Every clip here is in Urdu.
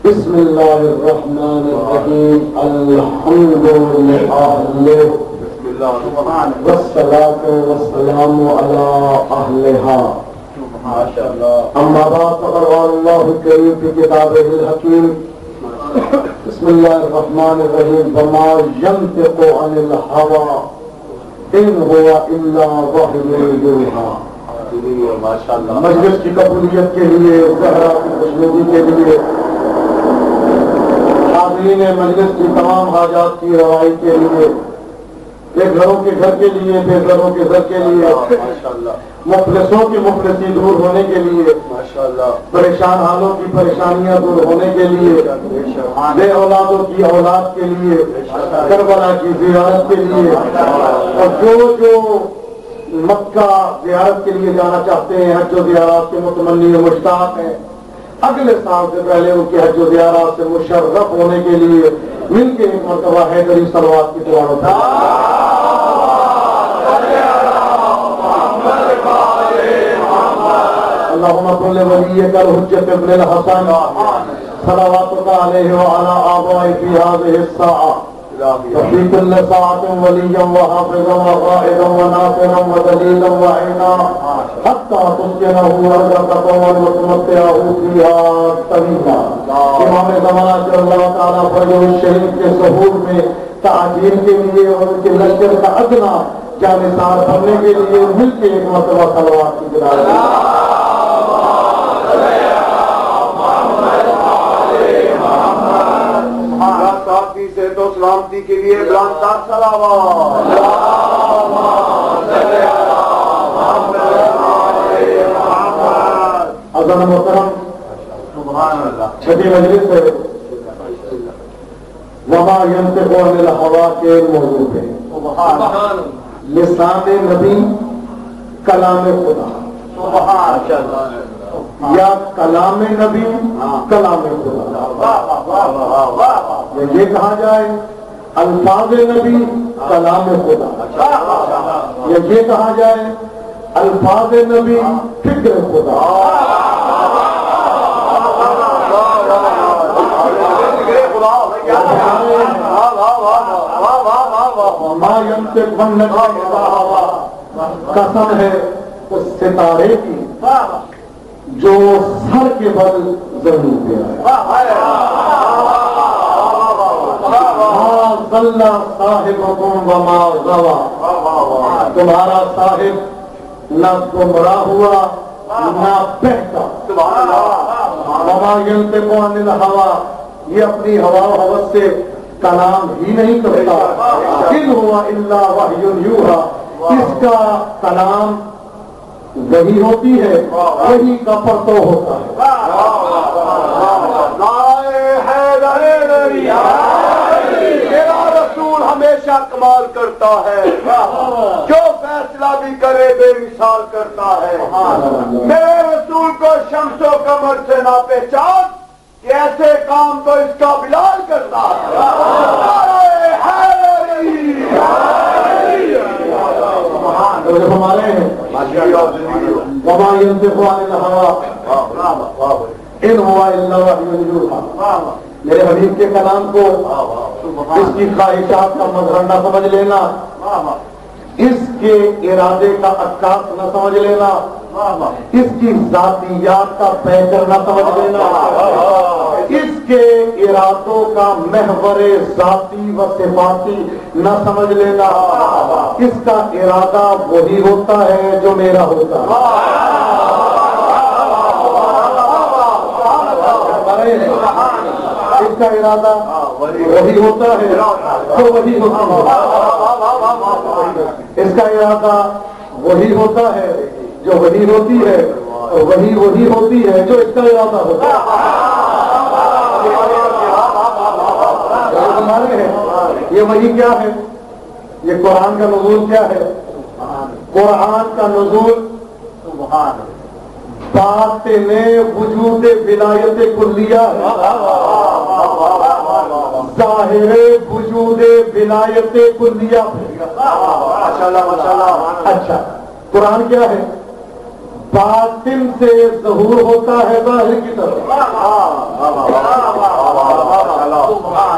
بسم اللہ الرحمن الرحیم الحمد للہ والصلاة والسلام علی اہلہا اما بعد فقد قال اللہ الکریم فی کتابہ الحکیم بسم اللہ الرحمن الرحیم وما ینطق عن الہوی ان هو الا وحی یوحی. مجلس کی قبولیت کے لیے، زہرا کی خوشنودی کے لیے، حاضرین مجلس کی تمام حاجات کی روائی کے لیے، بے گھروں کے گھر کے لیے، بے گھروں کے گھر کے لیے، مفلسوں کی مفلسی دور ہونے کے لیے، پریشان حالوں کی پریشانیاں دور ہونے کے لیے، بے اولادوں کی اولاد کے لیے، کربلا کی زیارت کے لیے، اور جو مکہ زیارت کے لیے جانا چاہتے ہیں، حج و زیارات کے متمنی و مشتاق ہیں، اگلے سال سے پہلے ان کی حج و زیارات سے مشرف ہونے کے لیے مل کے ایک مرتبہ حیدری صلوات کی دعا ہوتا ہے. اللہم کن ولیک الحجۃ ابن الحسن صلواتک علیہ وعلی آبائہ فی ہذہ الساعہ وفی کل ساعۃ ولیا وحافظا وقائدا وناصرا ودلیلا وعینا حتی تسکنہ ارضک وتمتعہ فیہا طویلا. امام زمانہ صلی اللہ تعالیٰ فجر الشریف کے ظہور میں تعجیل کے لیے اور ان کے لشکر کا ادنا جانثار بننے کے لیے مل کے ایک مرتبہ صلوات کی گزارش. سے تو سلامتی کے لیے بلندتر صلوات. اذان محترم چھٹی مجلس ہے وما ینطق عن الہوی کے موضوع ہے. لسان نبی کلام خدا یا کلام نبی کلام خدا. یہ کہا جائے الفاظ نبی کلام خدا، یا یہ کہا جائے الفاظ نبی فکر خدا. ما ینطق عن الہوی قسم ہے اس ستارے کی جو سر کے بل زمین پہ ما ضل صاحبکم وما غوی. تمہارا صاحب نہ گمراہ ہوا نہ بہتا. وما ینطق عن الہوی، یہ اپنی ہوا و ہوس سے کلام ہی نہیں کرتا. ان ہوا الا وحی یوحی، اس کا کلام وہی ہوتی ہے، وہی کا پرتو ہوتا ہے. میرا رسول ہمیشہ کمال کرتا ہے، جو فیصلہ بھی کرے بے مثال کرتا ہے. میرے رسول کو شمس و قمر سے نہ پہچان کہ ایسے کام تو اس کا بلال کرتا ہے. ہمارے ہیں وما ینطق عن الہوی ان هو الا وحی یوحی. میرے حبیب کے کلام کو اس کی خواہشات کا مظہر نہ سمجھ لینا، اس کے ارادے کا عکاس نہ سمجھ لینا، اس کی ذاتیات کا پیکر نہ سمجھ لینا، اس کے ارادوں کا محور ذاتی و صفاتی نہ سمجھ لینا. اس کا ارادہ وہی ہوتا ہے جو میرا ہوتا ہے. اس کا ارادہ وہی ہوتا ہے جو وہی ہوتا ہے. اس کا ارادہ وہی ہوتا ہے جو وہی ہوتی ہے، اور وہی ہوتی ہے جو اس کا ارادہ ہوتا ہے. یہ وہی کیا ہے؟ یہ قرآن کا نزول کیا ہے؟ قرآن کا نزول باطن وجود ولایت کلیہ ہے، ظاہر وجود ولایت کلیہ. اچھا، قرآن کیا ہے؟ باطن سے ظہور ہوتا ہے ظاہر کی طرف.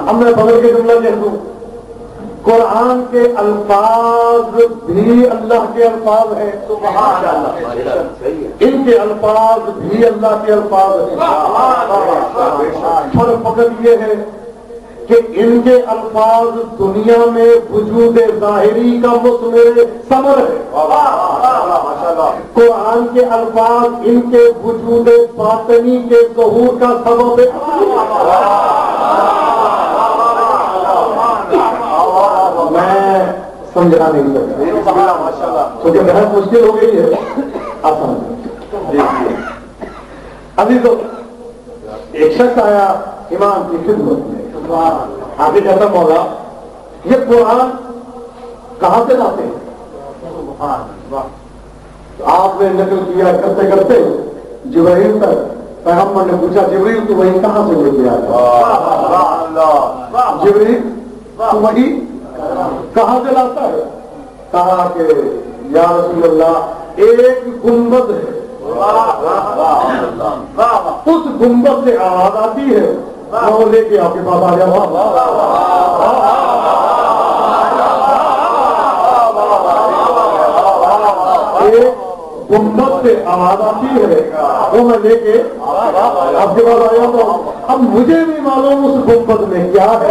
اب میں بدل کے جملہ کہہ دوں، قرآن کے الفاظ بھی اللہ کے الفاظ ہیں، سبحان اللہ، ان کے الفاظ بھی اللہ کے الفاظ ہیں۔ فرق فقط یہ ہے کہ ان کے الفاظ دنیا میں وجود ظاہری کا مثمر ثمر ہے، قرآن کے الفاظ ان کے وجود باطنی کے ظہور کا سبب ہے۔ میں سمجھنا نہیں سکتا کیونکہ بحث مشکل ہو گئی ہے، آپ سمجھیں۔ ابھی تو ایک شخص آیا امام کی خدمت میں، آگے کہتا مولا یہ قرآن کہاں سے لاتے ہیں؟ آپ نے نقل کیا کرتے کرتے جبرائیل تک، پیغمبر نے پوچھا جبرائیل تو وہی کہاں سے لے کے آیا؟ جبرائیل تو وہی کہاں سے لاتا ہے؟ کہا کہ یا رسول اللہ ایک گنبد ہے، اس گنبد سے آواز آتی ہے، وہ لے کے آپ کے پاس آ جاؤ۔ ایک گنبد سے آواز آتی ہے، وہ میں لے کے آپ کے پاس آیا ہوں۔ اب مجھے بھی معلوم اس گنبد میں کیا ہے۔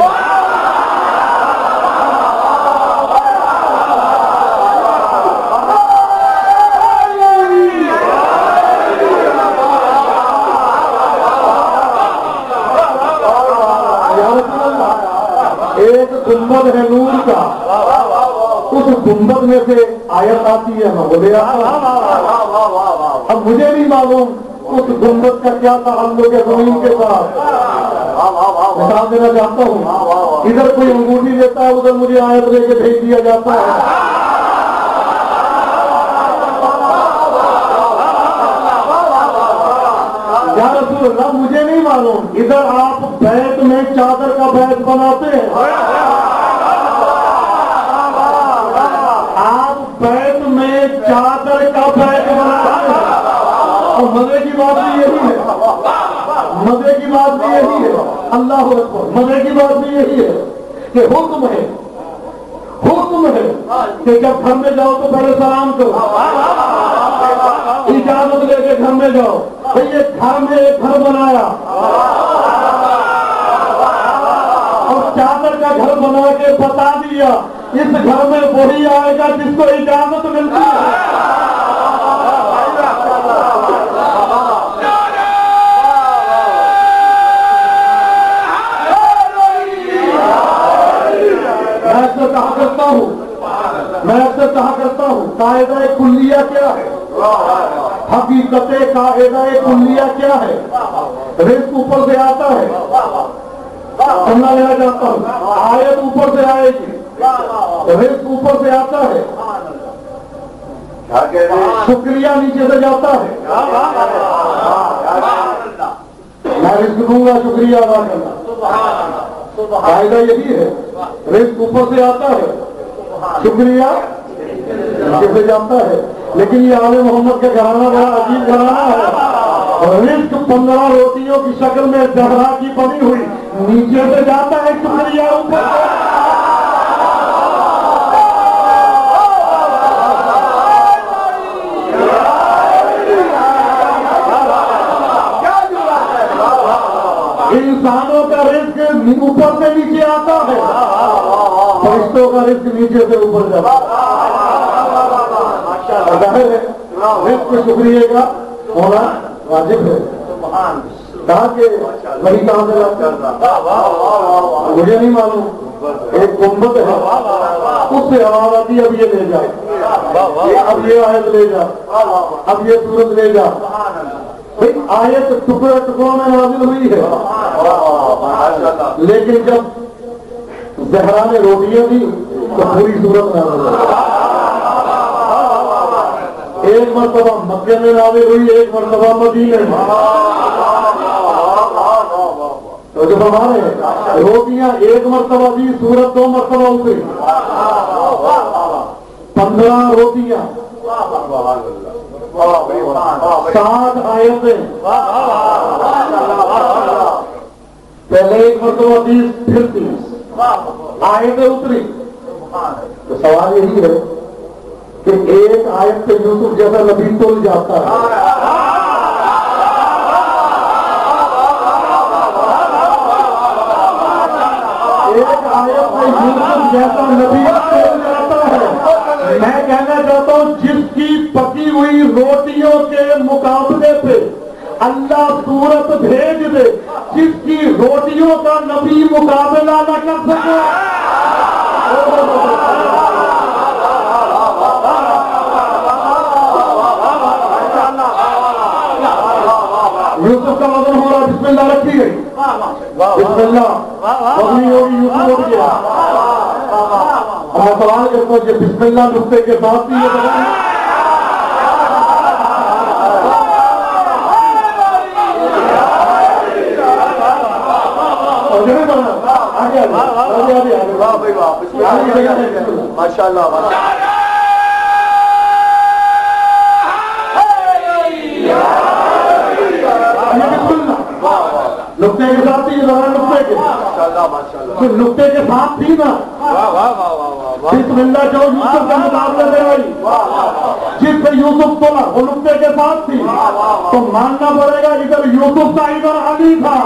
ایک گنبد ہے نور کا، اس گنبد میں سے آیت آتی ہے، میں بولے اب مجھے نہیں معلوم اس گنبد کا کیا تعلق ہے زمین کے ساتھ۔ مثال دینا چاہتا ہوں، ادھر کوئی انگوٹھی دیتا ہے، ادھر مجھے آیت لے کے بھیج دیا جاتا ہے۔ یا رسول اللہ مجھے نہیں معلوم، ادھر آپ بیت میں چادر کا بیت بناتے ہیں، آپ بیت میں چادر کا بیت بناتے ہیں، اور مزے کی بات بھی یہی ہے، مزے کی بات بھی یہی ہے، اللہ اکبر، مزے کی بات بھی یہی ہے کہ حکم ہے کہ جب گھر میں جاؤ تو پہلے سلام کرو، اجازت لے کے گھر میں جاؤ۔ یہ گھر میں ایک گھر بنایا اور چادر کا گھر بنا کے بتا دیا اس گھر میں وہی آئے گا جس کو اجازت ملتی ہے۔ میں اکثر کہا کرتا ہوں قاعدہ کلیہ کیا ہے، حقیقت قاعدہ کلیہ کیا ہے؟ رزق اوپر سے آتا ہے، سننا لینا چاہتا ہوں، آیت اوپر سے آئے گی، رزق اوپر سے آتا ہے، شکریہ نیچے سے جاتا ہے۔ میں رزق دوں گا، شکریہ ادا کرنا، قاعدہ یہی ہے، رزق اوپر سے آتا ہے، شکریہ نیچے سے جاتا ہے۔ لیکن یہ آل محمد کا گھرانہ بڑا عجیب گھرانہ ہے، رزق 15 روٹیوں کی شکل میں زہرا کی بنی ہوئی نیچے سے جاتا ہے، شکریہ اوپر سے۔ انسانوں کا رزق اوپر سے نیچے آتا ہے، فرشتوں کا رزق نیچے سے اوپر جاتا ہے۔ ظاہر ہے رزق شکریہ کا ہونا واجب ہے۔ کہا کہ وہی کہاں سے لاتا، مجھے نہیں معلوم، ایک گنبد ہے، اس سے آواز آتی ہے اب یہ لے جا، اب یہ آیت لے جا، اب یہ سورت لے جا۔ آیت ٹکڑوں ٹکڑوں میں نازل ہوئی ہے، لیکن جب زہرا نے روٹیاں دی تو پوری صورت نازل ہوئی۔ ایک مرتبہ مکے میں نازل ہوئی، ایک مرتبہ مدینے میں۔ تو جب ہمارے روٹیاں ایک مرتبہ دی، سورت 2 مرتبہ اتری، 15 روٹیاں، 7 آیتیں، پہلے ایک مرتبہ 30 پھر 30 آیتیں اتری. تو سوال یہی ہے کہ ایک آیت سے یوسف جیسا نبی تل جاتا ہے. ایک آیت میں یوسف جیسا نبی تل جاتا ہے. میں کہنا چاہتا ہوں جس کی پکی ہوئی روٹیوں کے مقابلے پہ اللہ صورت بھیج دے, جس کی روٹیوں کا نبی مقابلہ نہ کر سکے. یوسف کا وزن ہو رہا, بسم اللہ رکھی گئی, بسم اللہ وزنی ہوگی, یوسف اٹھ گیا. میں سوال کرتا ہوں کہ بسم اللہ نقطے کے ساتھ بھی یہ ماشاء اللہ نقطے کے ساتھ ہی نقطے کے نقطے کے ساتھ تھی نا. بسم اللہ جو یوسف کے مقابلے میں آئی, جس سے یوسف بولا وہ نقطے کے ساتھ تھی, تو ماننا پڑے گا ادھر یوسف تھا ادھر علی تھا.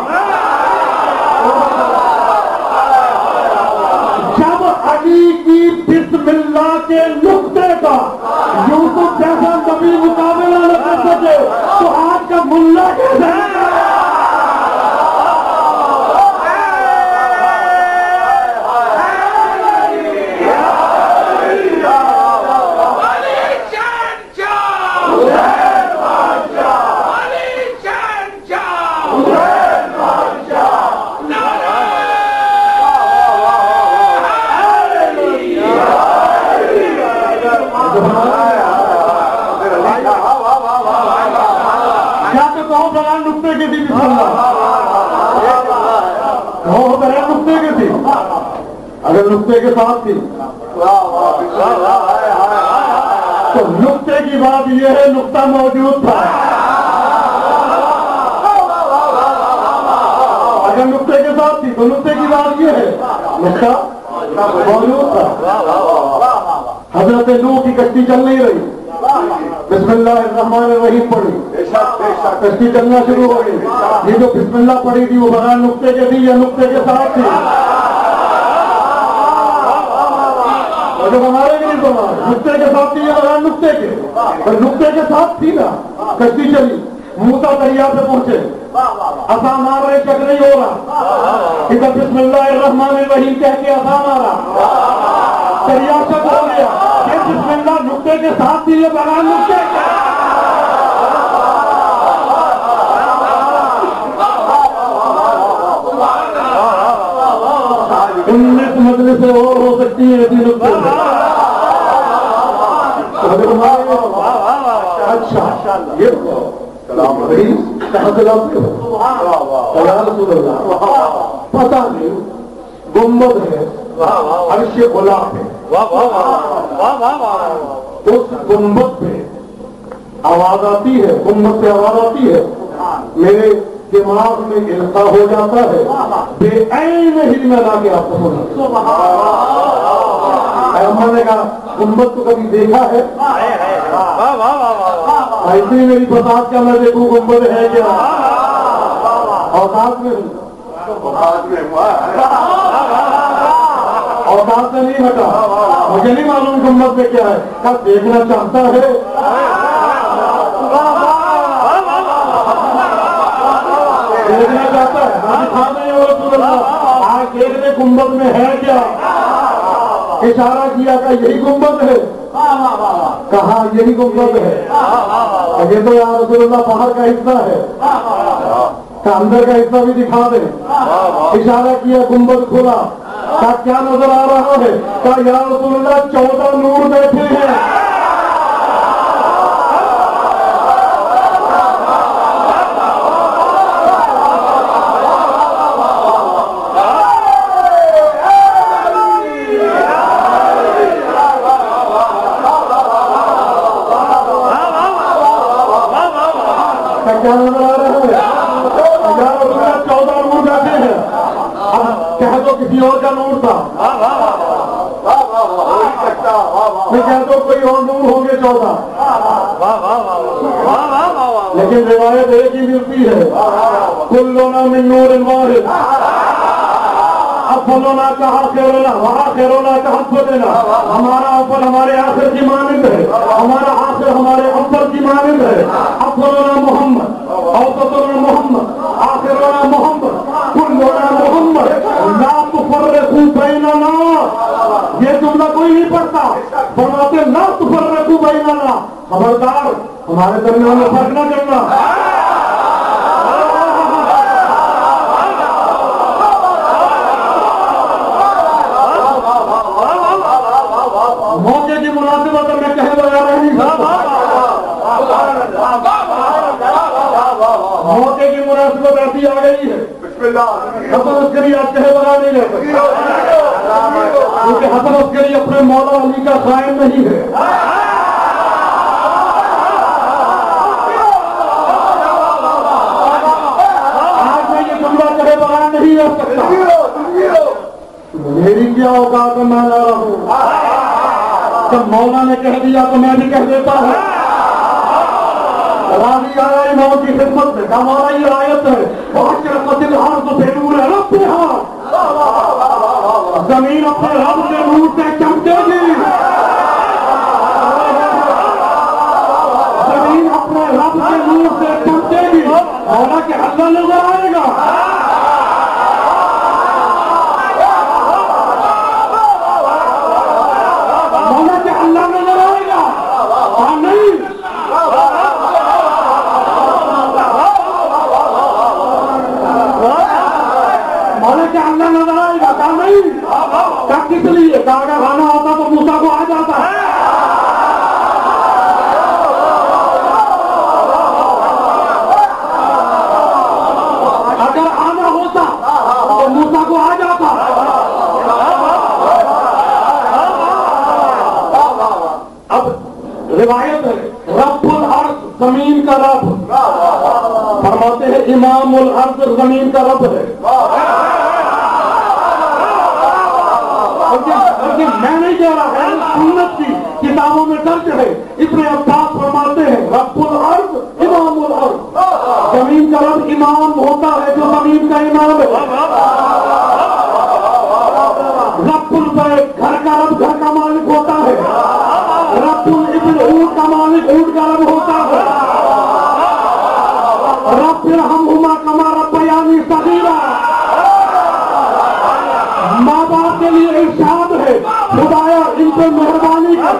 جب علی کی بسم اللہ کے نقطے کا یوسف جیسا کبھی مقابلہ نہ کر سکے تو آج کا ملا کیسے ہے؟ اگر نقطے کے ساتھ تھی تو نقطے کی بات یہ ہے نقطہ موجود تھا. اگر نقطے کے ساتھ تھی تو نقطے کی بات یہ ہے نقطہ موجود تھا. حضرت نوح کی کشتی چل نہیں رہی, بسم اللہ الرحمن الرحیم پڑھی, کشتی چلنا شروع ہو گئی. یہ جو بسم اللہ پڑھی تھی وہ بغیر نقطے کے تھی یا نقطے کے ساتھ تھی؟ جب ہمارے بھی نہیں سنا نقطے کے ساتھ تھی یا بغیر نقطے کے؟ اور نقطے کے ساتھ تھی نا. کشتی چلی, موسیٰ دریا پہ پہنچے, عصا مار رہے, چک نہیں ہو رہا, ادھر بسم اللہ الرحمن الرحیم کہہ کے عصا مارا, دریا چک ہو گیا. یہ بسم اللہ نقطے کے ساتھ تھی یا بغیر نقطے کے؟ انیس مجلسیں اور ہو سکتی ہیں اسی نقطے سے. اچھا یہ کہاں سے لاتے ہو؟ رسول اللہ پتہ نہیں, گنبد ہے, عرش خلا ہے, اس گنبد پہ آواز آتی ہے, گنبد سے آواز آتی ہے, میرے دماغ میں القاء ہو جاتا ہے, بے عین ہی میں لا کے آپ کو سنا. پیغمبر نے کہا گنبد کو کبھی دیکھا ہے؟ ایسی میری بسات کیا میں دیکھوں گنبد ہے کیا؟ اوقات میں اوقات سے نہیں ہٹا, مجھے نہیں معلوم گنبد میں کیا ہے, کیا دیکھنا چاہتا ہے؟ دیکھنا چاہتا ہے آج دیکھنے گنبد میں ہے کیا؟ اشارہ کیا کہ یہی گنبد ہے, کہا یہی گنبد ہے. یہ تو یا رسول اللہ باہر کا حصہ ہے, کہ اندر کا حصہ بھی دکھا دیں. اشارہ کیا, گنبد کھلا, کہا کیا نظر آ رہا ہے؟ کہا یا رسول اللہ 14 نور بیٹھے ہیں. کیا نظر آ رہا ہے؟ 14 نور بیٹھے ہیں. کسی اور کا نور تھا؟ میں کہتا ہوں کوئی اور نور ہوں گے 14، لیکن روایت ایک ہی ملتی ہے، کلنا من نور واحد، افضلنا کا آخرنا وآخرنا کا افضلنا، ہمارا اول ہمارے آخر کی مانند ہے، ہمارا آخر ہمارے اول کی مانند ہے، افضلنا محمد، اوسطنا محمد، آخرنا محمد، کلنا محمد، لا تفرقوا بیننا، یہ جملہ کوئی نہیں پڑھتا، فرماتے لا تفرقوا بیننا، خبردار ہمارے درمیان میں فرق نہ کرنا۔ موقع کی مناسبت میں کہے بغیر رہ نہیں سکتا، موقع کی مناسبت ایسی آ گئی ہے، حسن عسکری آج کہے بغیر نہیں رہ سکتا، کیونکہ حسن عسکری اپنے مولا علی کا قائم نہیں ہے۔ آج میں یہ جملہ کہے بغیر نہیں رہ سکتا، میری کیا اوقات ہے، میں لا رہا ہوں، جب مولا نے کہہ دیا تو میں بھی کہہ دیتا ہوں۔ راضی آیا امام کی خدمت میں، ہمارا یہ آیت ہے، وَأَشْرَقَتِ الْأَرْضُ بِنُورِ رَبِّهَا، زمین اپنے رب کے نور سے چمکے گی، زمین اپنے رب کے نور سے چمکے گی، مولا کے اللہ نظر آئے گا۔ اللہ نظر آئے گا، ہاں نہیں، مولا کہ اللہ نظر آئے گا، کہا نہیں، کہا کس لیے، کہا اگر آنا ہوتا تو موسیٰ کو آ جاتا ہے، اگر آنا ہوتا تو موسیٰ کو آ جاتا۔ اب روایت ہے رب الارض زمین کا رب، فرماتے ہیں امام الارض زمین کا رب ہے، میں نہیں کہہ رہا ہے، سنت کی کتابوں میں درج ہے، ابن عباس فرماتے ہیں رب الارض امام الارض، زمین کا رب امام ہوتا ہے جو زمین کا امام ہے، رب البیت گھر کا رب گھر کا مالک ہوتا ہے، رب الابل اونٹ کا مالک اونٹ کا رب ہوتا ہے، رب ارحمہما کما ربیانی صغیرا، ماں باپ کے لیے ارشاد ہے خدایا ان پہ مہربانی کر،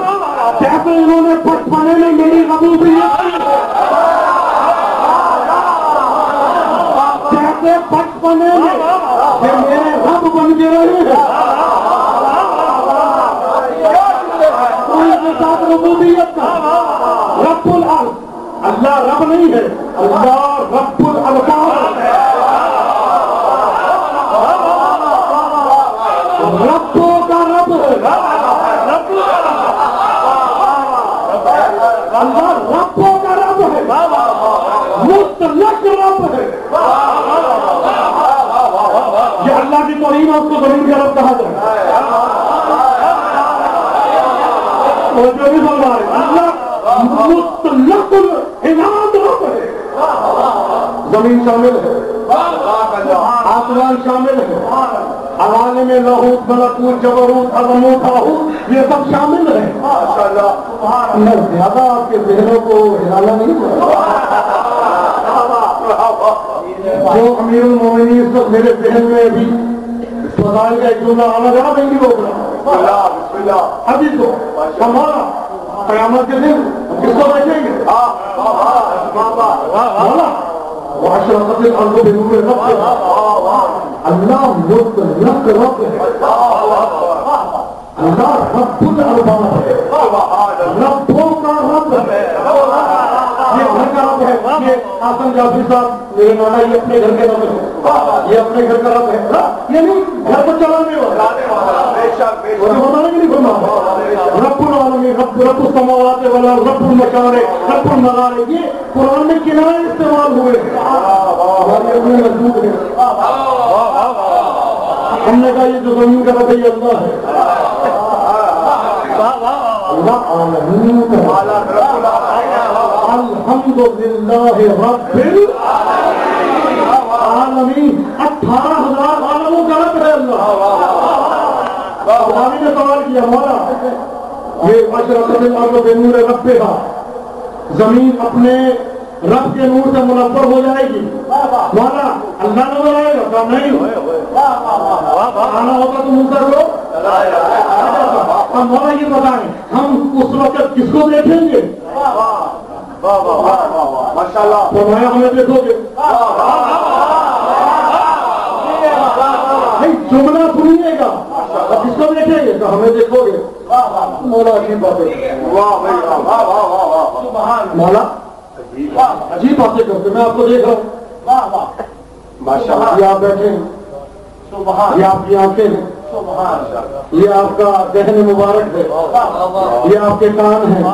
جیسے انہوں نے بچپنے میں میری ربوبیت کی، جیسے بچپنے میں کہ میرے رب بن کے رہے ہیں، ساتھ ربوبیت کا رب الارض، اللہ رب نہیں ہے، اللہ رب الالباب ہے، ربوں کا رب ہے، اللہ ربوں کا رب ہے، مطلق رب ہے، یہ اللہ کی توہین اس کو زمین کا رب کہا جائے، اور جو بھی بول رہا ہے اللہ مطلق العناد رب ہے، زمین شامل ہے، آسمان شامل ہے، عوالم میں لاہوت ملکوت جبروت عظموت آہوت یہ سب شامل ہے۔ میں زیادہ آپ کے ذہنوں کو ہلانا نہیں جو امیر المومنین اس وقت میرے ذہن میں بھی فضائل کا ایک جملہ آنا جانا نہیں روک رہا، ابھی تو ہمارا قیامت کے دن کس کو دیکھیں گے، وَأَشْرَقَتِ الْأَرْضُ بِنُورِ رَبِّهَا، اللہ مطلق رب ہے، اللہ رب الارباب ہے، ربوں کا رب ہے، یہ گھر کا رب ہے، یہ آسن جعفری صاحب میرے نانا یہ اپنے گھر کے رب ہے، یہ اپنے گھر کا رب ہے، یہ نہیں گھر کو چلانے والا، رب العالمین، رب السماوات والارض، رب المشارق، رب المغارب، یہ قرآن میں کنائے استعمال ہوئے ہیں، ہم نے کہا یہ جو زمین کا رب ہے یہ اللہ ہے. اللہ عالمین الحمدللہ رب العالمین. 18,000 عالموں کا رب ہے اللہ. نے سوال کیا مولا یہ اشرقت الارض بنور ربہا، زمین اپنے رب کے نور سے منور ہو جائے گی. مولا اللہ نے بنائے گا؟ کام نہیں آنا ہوتا تو موسیٰ کو. مولا یہ بتائیں ہم اس وقت کس کو دیکھیں گے؟ ماشاءاللہ فرمایا ہمیں دیکھو گے. جملہ سنیے گا کس کو دیکھیں گے؟ تو ہمیں دیکھو گے. مولا عجیب باتیں مولا عجیب باتیں کرتے. میں آپ کو دیکھ رہا ہوں ماشاءاللہ. یہ آپ بیٹھے ہیں، یہ آپ کی آنکھیں ہیں، یہ آپ کا ذہن مبارک ہے، یہ آپ کے کان ہیں،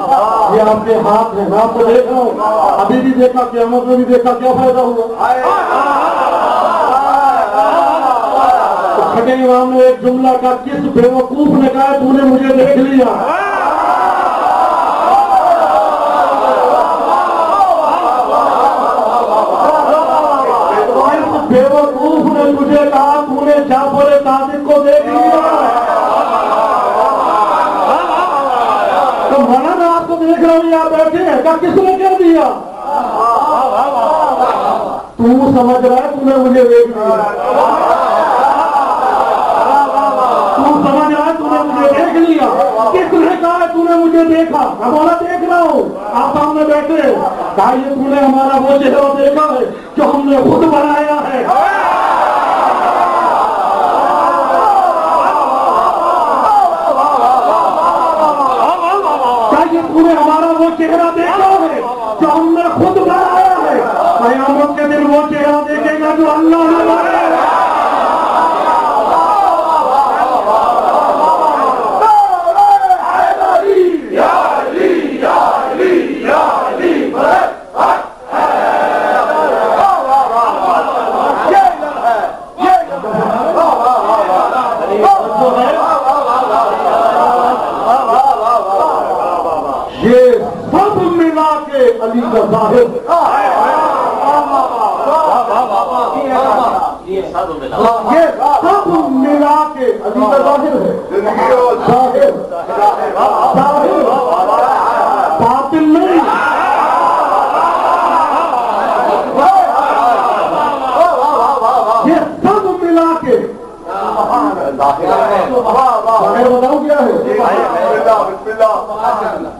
یہ آپ کے ہاتھ ہیں. میں آپ کو دیکھ رہا ہوں. ابھی بھی دیکھا، قیامت میں بھی دیکھا، کیا فائدہ ہوا؟ چھٹے امام نے ایک جملہ کا کس بیوقوف نے کہا تو نے مجھے دیکھ لیا. بیوقوف نے تجھے کہا تو نے جعفر صادق کو دیکھ لیا. تو مولا میں آپ کو دیکھ رہا ہوں آپ بیٹھے ہیں، کہا کس نے کر دیا؟ تو سمجھ رہا ہے تو نے مجھے دیکھ لیا. سمجھ رہا ہے تو نے مجھے دیکھ لیا. کس نے کہا تو نے مجھے دیکھا؟ میں بولا دیکھ رہا ہوں آپ سامنے بیٹھے. کہا یہ تو نے ہمارا وہ چہرہ دیکھا ہے جو ہم نے خود بنایا ہے. کہا یہ تو نے ہمارا وہ چہرہ دیکھا ہے جو ہم نے خود بنایا ہے. قیامت کے دن وہ چہرہ دیکھے گا جو اللہ نے بنایا. علی کا ظاہر یہ سب ملا کے علی کا ظاہر ہے. ظاہر باطل نہیں. یہ سب ملا کے ظاہر بتاؤ کیا ہے؟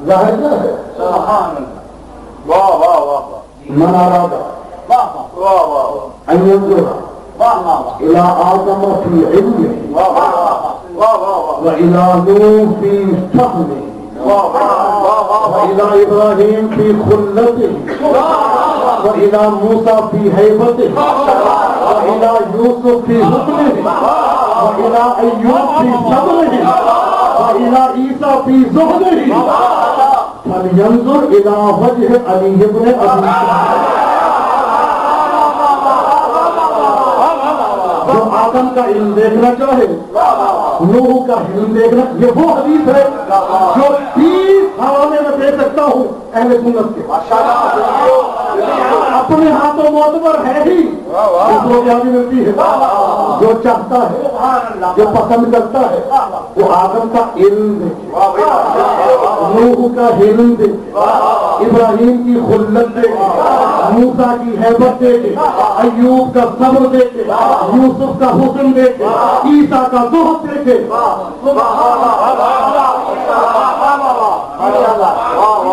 ظاہر کیا ہے؟ من أراد أن ينظر إلى آدم في علمه وإلى نوح في فهمه وإلى إبراهيم في خلته وإلى موسى في هيبته وإلى يوسف في حكمه وإلى أيوب في صبره وإلى عيسى في زهده فلينظر إلى وجه علي بن أبي طالب. جو آدم کا علم دیکھنا چاہے، نوح کا علم دیکھنا، یہ وہ حدیث ہے جو 30 حوالے میں دے سکتا ہوں اہل سنت کے. اپنے ہاتھوں معتبر ہے ہی دوسروں کی آگے ملتی ہے. جو چاہتا ہے، جو پسند کرتا ہے وہ آدم کا علم دیکھے، نوح کا علم دیکھے، ابراہیم کی خلت دیکھے، موسیٰ کی ہیبت دیکھے، ایوب کا صبر دیکھے، یوسف کا حسن دیکھے، عیسیٰ کا زہد دیکھے.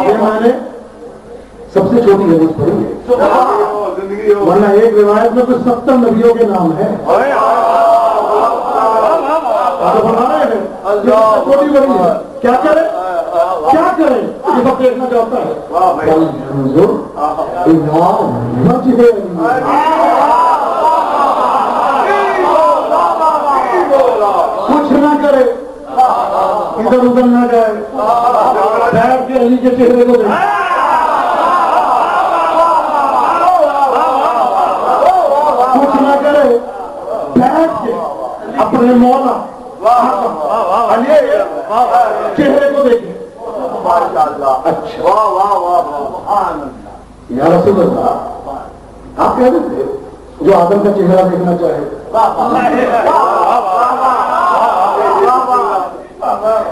یہ میں نے سب سے چھوٹی حدیث پڑھی ہے، ورنہ ایک روایت میں تو 70 نبیوں کے نام ہیں. بنا رہے ہیں چھوٹی بڑی ہے. کیا کریں کیا کریں یہ سب دیکھنا چاہتا ہے. کچھ نہ کرے، ادھر ادھر نہ جائے، بیٹھ کے علی کے چہرے کو دیکھے. کچھ نہ کرے، بیٹھ کے اپنے مولا علی چہرے کو دیکھیں. اچھا یا رسول اللہ آپ کہہ رہے تھے جو آدم کا چہرہ دیکھنا چاہے,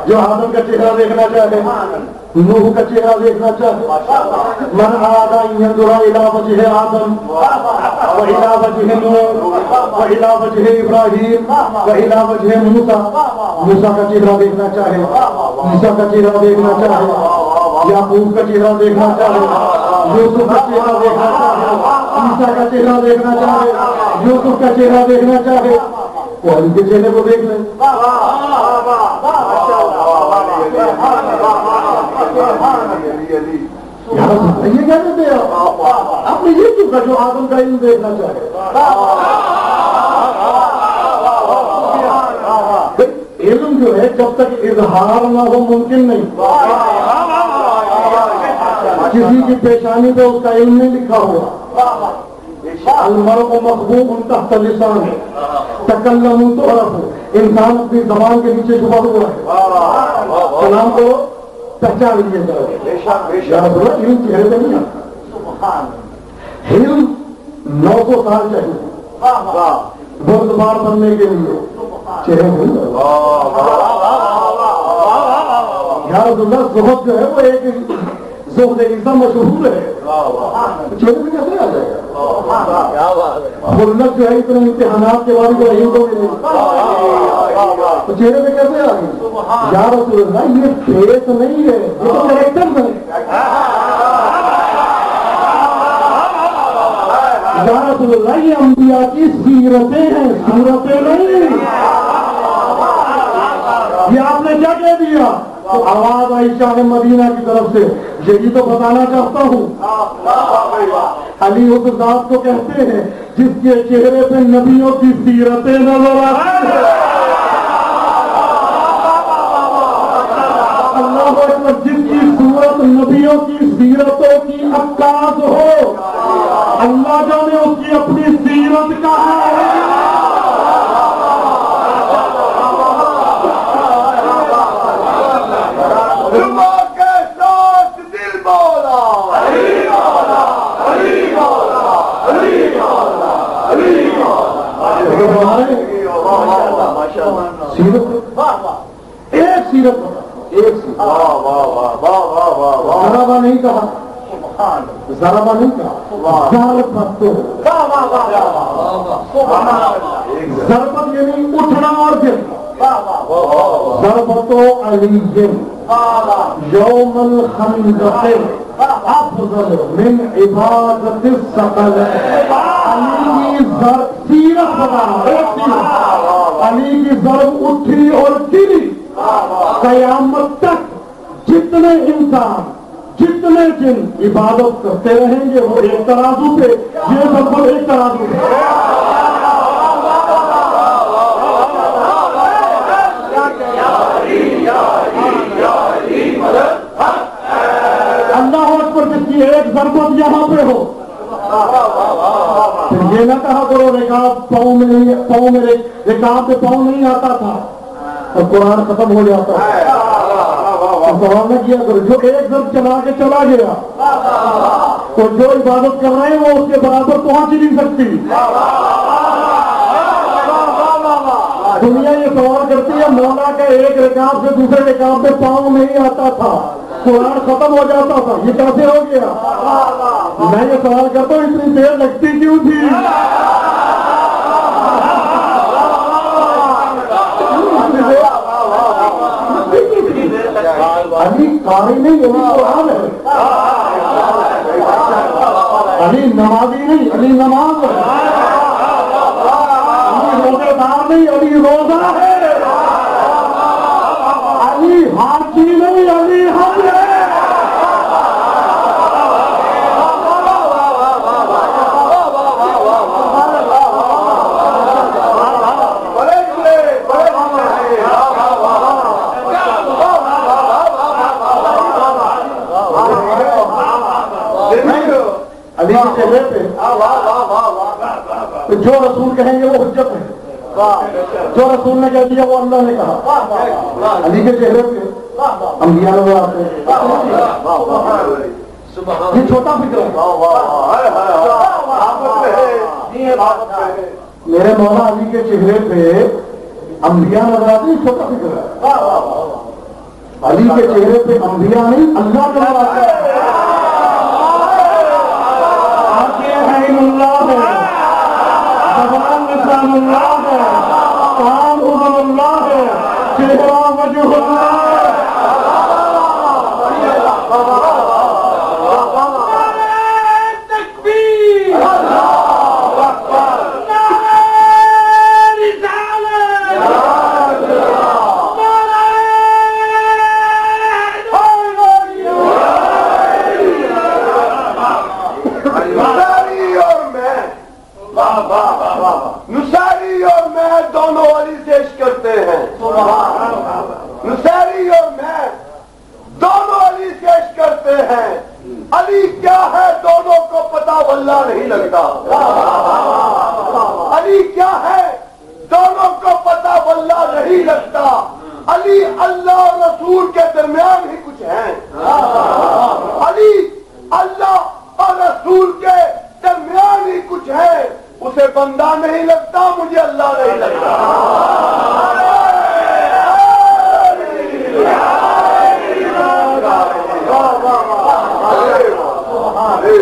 جو آدم کا چہرہ دیکھنا چاہے, نوح کا چہرہ دیکھنا چاہے, من اراد ان ينظر الى وجه آدم والى وجه نوح والى وجه ابراہیم والى وجه موسیٰ کا چہرہ دیکھنا چاہے, عیسیٰ کا چہرہ دیکھنا چاہے, یعقوب کا چہرہ دیکھنا چاہے, یوسف کا چہرہ دیکھنا چاہے, عیسیٰ کا چہرہ دیکھنا چاہے, یوسف کا چہرہ دیکھنا چاہے, وہ ان کے چہرے کو دیکھ لیں. یہ کیا کہتے ہیں آپ نے یہ کیوں کہا جو آدم کا علم دیکھنا چاہے. علم جو ہے جب تک اظہار نہ ہو ممکن نہیں. کسی کی پیشانی پہ اس کا علم نہیں لکھا ہوا. المرء مخبوء تحت لسان ہے, تکلموا تعرفوا. انسان اپنی زبان کے نیچے چھپا ہوا ہے, کلام کو پہچان لیے جائے. علم چہرے پہ نہیں آتا. علم 900 سال چاہیے بردبار بننے کے لیے, چہرے نہیں. یا رسول اللہ زہد جو ہے وہ ایک زہد ایسا مشہور ہے, چہرے پہ کیسے آ جائے گا. خلت جو ہے اتنے امتحانات کے بعد کو نہیں تو چہرے پہ کیسے آ گئی. یا رسول اللہ یہ فیس نہیں ہے, یہ تو کریکٹر ہے. یا رسول اللہ یہ انبیاء کی سیرتیں ہیں, صورتیں نہیں. یہ آپ نے کیا کہہ دیا. تو آواز آئی شاہ مدینہ کی طرف سے, یہی تو بتانا چاہتا ہوں. علی اس ذات کو کہتے ہیں جس کے چہرے پہ نبیوں کی سیرتیں نظر آتی ہیں. اللہ اکبر. جس کی صورت نبیوں کی سیرتوں کی عکاس ہو, اللہ جانے اس کی اپنی سیرت کہاں ہے. ایک سیرت ذرابہ نہیں کہا, ذرابہ نہیں کہا, ضربت یعنی اٹھنا اور گرنا. ضربت علی یوم الخندق افضل من عبادت الثقل. علی کی سیرت بتانا, ایک سیرت. علی کی ضرب اٹھی اور گری. قیامت تک جتنے انسان جتنے جن عبادت کرتے رہیں گے وہ ایک ترازو پہ, یہ سب کو ایک ترازو پہ. اللہ اکبر. جس کی ایک ضربت یہاں پہ ہو, یہ نہ کہا کرو رکاب پاؤں میں نہیں, پاؤں میں رکاب پہ پاؤں نہیں آتا تھا اور قرآن ختم ہو جاتا ہے. سوال نہ کیا کرو جو ایک ضرب چلا کے چلا گیا تو جو عبادت کر رہے ہیں وہ اس کے برابر پہنچ ہی نہیں سکتی. دنیا یہ سوال کرتی ہے مولا کا ایک رکاب سے دوسرے رکاب پہ پاؤں نہیں آتا تھا, قرآن ختم ہو جاتا تھا, یہ کیسے ہو گیا. میں یہ سوال کرتا ہوں اتنی دیر لگتی کیوں تھی. علی قاری نہیں, علی قرآن ہے. علی نمازی نہیں, علی نماز ہے. علی روزے دار نہیں, علی روزہ ہے. علی حاجی نہیں, علی حج ہے. علی کے چہرے پہ جو رسول کہیں گے وہ حجت ہے. جو رسول نے کہہ دیا وہ اللہ نے کہا. علی کے چہرے پہ انبیاء نظر آتے ہیں. یہ چھوٹا فکر ہے. میرے مولا علی کے چہرے پہ انبیاء نظر آتے ہیں. چھوٹا فکر ہے. علی کے چہرے پہ انبیاء نہیں اللہ نظر آتا ہے. اللہ ہے, زبان لسان اللہ ہے, کان اذن اللہ ہے, چہرہ وجہ اللہ ہے. تکبیر, اللہ اکبر, نصیری اور میں دونوں علی سے عشق کرتے ہیں. نصیری اور میں دونوں علی سے عشق کرتے ہیں. علی کیا ہے دونوں کو پتا واللہ نہیں لگتا. علی کیا ہے دونوں کو پتا واللہ نہیں لگتا. علی اللہ اور رسول کے درمیان ہی کچھ ہیں. علی اللہ اور رسول کے درمیان ہی کچھ ہے. اسے بندہ نہیں لگتا, مجھے اللہ نہیں لگتا.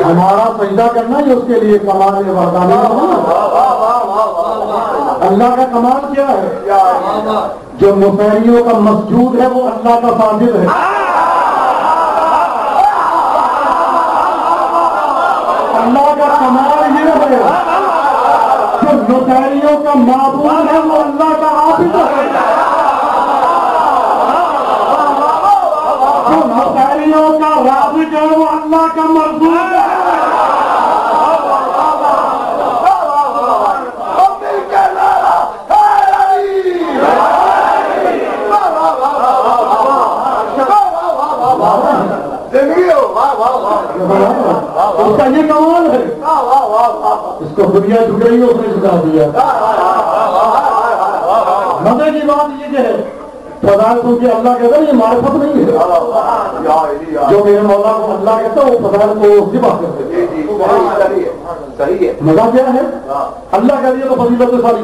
ہمارا سجدہ کرنا ہی اس کے لیے کمال ہے. اللہ کا کمال کیا ہے؟ جو نصیریوں کا مسجود ہے وہ اللہ کا ساجد ہے. اللہ کا کمال یہ ہے جو نصیریوں کا معبود ہے وہ اللہ کا عابد ہے. جو نصیریوں کا رابط ہے وہ اللہ کا مرضوب ہے. اس کا یہ کمال ہے. اس کو دنیا جھک رہی ہے, اس نے جھکا دیا. مزے کی بات یہ ہے فضائل کیونکہ اللہ کہتا ہے یہ معرفت نہیں ہے. جو میرے مولا کو اللہ کہتا ہے وہ فضائل کو اس کی بات کرتے ہیں. مزہ کیا ہے؟ اللہ کہہ دیا تو فضیلت ساری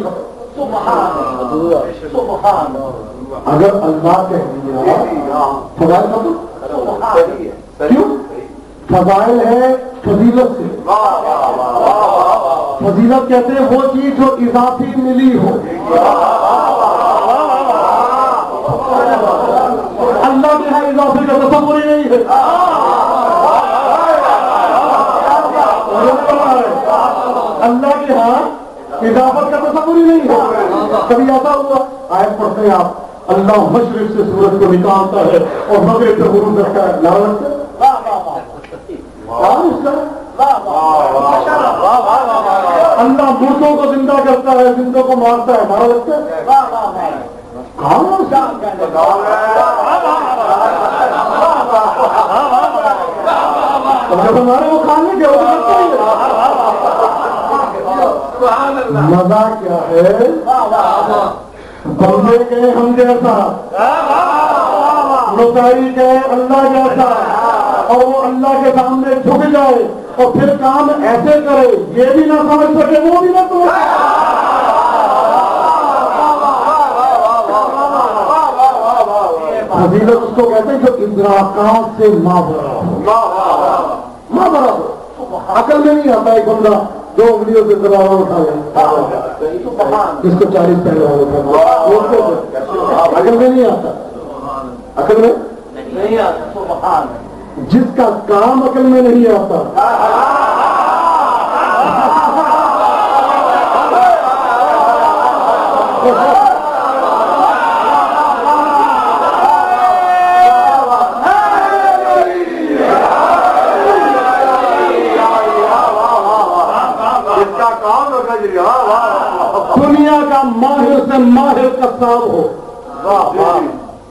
اگر اللہ کہہ دیا فضائل کا کیوں؟ فضائل ہے فضیلت سے. فضیلت کہتے ہیں وہ چیز جو اضافی ملی ہو. اللہ کے ہاں اضافے کا تصور ہی نہیں ہے. اللہ کے ہاں اضافت کا تصور ہی نہیں ہے. کبھی ایسا ہوا آیت پڑھتے ہیں آپ اللہ مشرق سے سورج کو نکالتا ہے اور مغرب سے غروب کرتا ہے. لعنت سے اللہ مردوں کو زندہ کرتا ہے, زندوں کو مارتا ہے. ہمارا لگتا ہے جب ہمارے وہ کھانے کے مزہ کیا ہے؟ بندے کے ہم جیسا, نصیری کے اللہ جیسا, اور وہ اللہ کے سامنے جھک جائے اور پھر کام ایسے کرے یہ بھی نہ سمجھ سکے وہ بھی نہ سمجھ سکے. فضیلت اس کو کہتے ہیں جو ادراکات سے مابرا ہو. عقل میں نہیں آتا ایک بندہ دو انگلیوں سے دلاوا اٹھا جائے جس کو 40 پہلے عقل میں نہیں آتا. عقل میں نہیں آتا. جس کا کام عقل میں نہیں آتا دنیا کا ماہر سے ماہر قصاب ہو,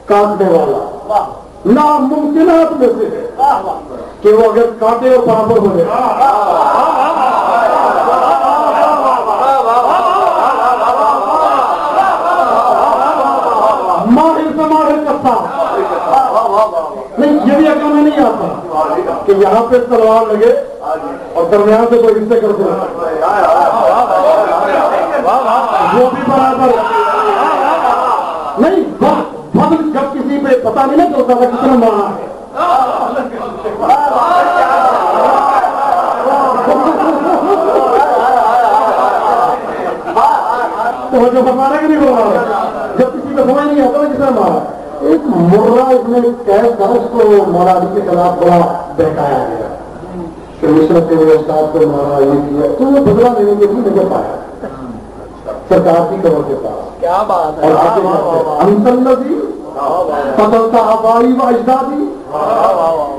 کاٹنے والا ناممکنات میں سے ہے کہ وہ اگر کاٹے اور برابر ہو جائے. کہ یہاں پہ تلوار لگے اور درمیان سے کوئی حصے کر دے وہ بھی برابر نہیں. فضل جب کسی پہ پتہ نہیں نا چلتا تھا کتنا مارا ہے. تو جو بتانا کہ نہیں بول رہا جب کسی پہ سمجھ نہیں آتا نا کتنا مارا. ایک مرہ اس میں قید تھا, اس کو مولانا کے خلاف بڑا بہکایا گیا کہ مشرف کے استاد کو مارا, یہ کیا, تو وہ بدلا لینے کے لیے نہیں پایا سرکار کی قبر کے پاس. کیا بات ہے. اور انسلزی قتلتا آبائی و اجدادی,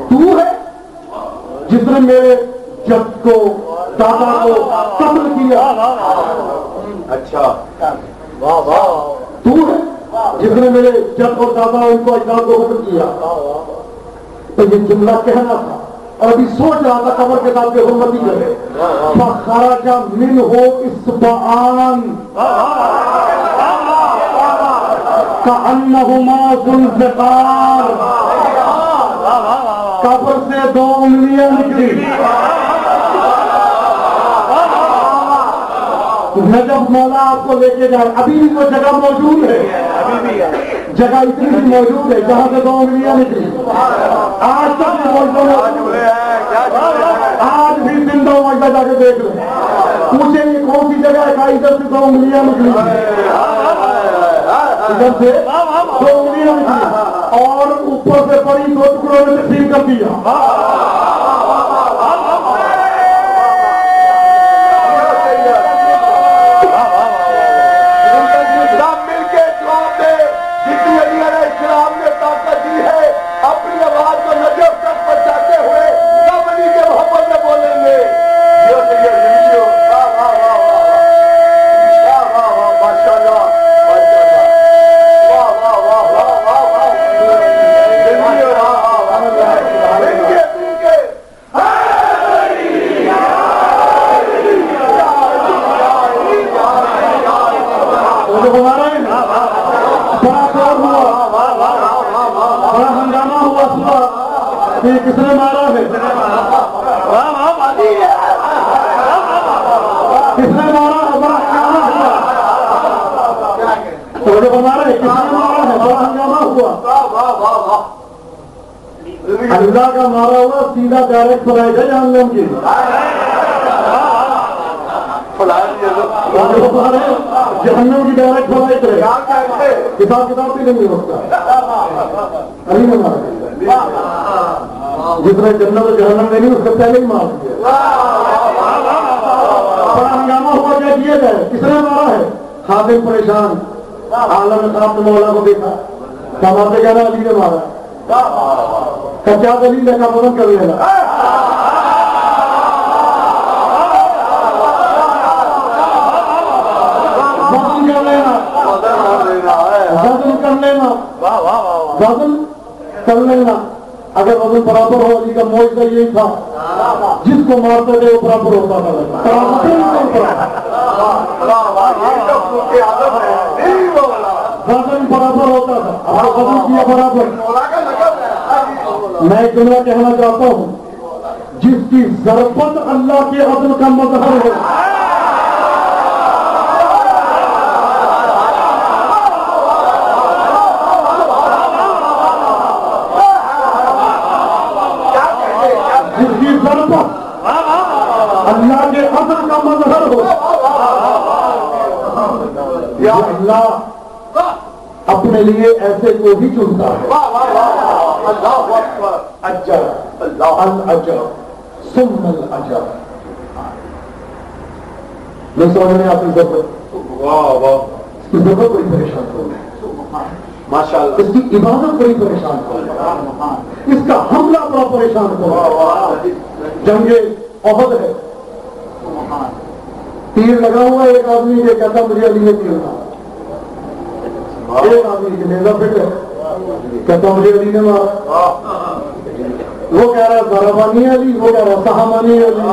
تو ہے جس نے میرے جد کو دادا کو قتل کیا. اچھا تو ہے جس نے میرے جد اور دادا ان کو اجداد کو قتل کیا. تو یہ جملہ کہنا تھا اور ابھی سوچ رہا تھا قبر کے ساتھ بے حرمتی کرے. فخرج منہ اصبعان کأنہما ذوالفقار, قبر سے 2 انگلیاں نکلی. نجف مولا آپ کو لے کے جائے, ابھی بھی وہ جگہ موجود ہے, جگہ اتنی بھی موجود ہے جہاں سے 2 انگلیاں نکلی. آج تک آج بھی زندہ معاہدہ جا کے دیکھ لیں, پوچھیں یہ کون سی جگہ ہے, ادھر سے 2 انگلیاں نکلی, ادھر سے 2 انگلیاں نکلی اور اوپر سے پڑی 2 ٹکڑوں میں تقسیم کر دیا. کس نے مارا ہے, کس نے مارا ہے, بڑا ہنگامہ ہوا. تو جو بنا رہے کس نے مارا ہے, بڑا ہنگامہ ہوا. اللہ کا مارا ہوا سیدھا ڈائریکٹ فلائٹ ہے جہنم کی. جہنم کی ڈائریکٹ فلائٹ ہے, کتاب کتاب بھی نہیں ہوتا. علی نے مارا جس نے جنت و جہنم میں نہیں اس سے پہلے ہی مار دیا. بڑا ہنگامہ ہوا, کیا کیا جائے, کس نے مارا ہے. خادم پریشان, عالم صاحب نے مولا کو دیکھا, سماتے کہنا علی نے مارا. کا کیا دلیل ہے, کا مدد کر لینا. وزن کر لینا, وزن کر لینا, وزن کر لینا. اگر وزن برابر ہو, علی کا معجزہ یہی تھا, جس کو مارتے تھے وہ برابر ہوتا تھا. وزن برابر ہوتا تھا, اور وزن کیا برابر. میں ایک جملہ کہنا چاہتا ہوں, جس کی ضربت اللہ کے عدل کا مظہر ہو, اللہ کے عدل کا مظہر ہو, یا اللہ اپنے لیے ایسے کو بھی چنتا ہے. اجر الاجر ثم الاجر. میں سمجھ میں آپ کی ضرورت, اس کی ضرورت بڑی پریشان ہو گئی, ماشاء اللہ. اس کی عبادت بڑی پریشان ہو گئی, اس کا حملہ بڑا پریشان ہو گیا. جنگ احد ہے, تیر لگا ہوا ایک آدمی کے, کہتا مجھے علی نے تیر مارا. ایک آدمی کے نیزہ پھٹ ہے, کہتا مجھے علی نے مارا. وہ کہہ رہا ضربانی علی, وہ کہہ رہا سہمانی علی.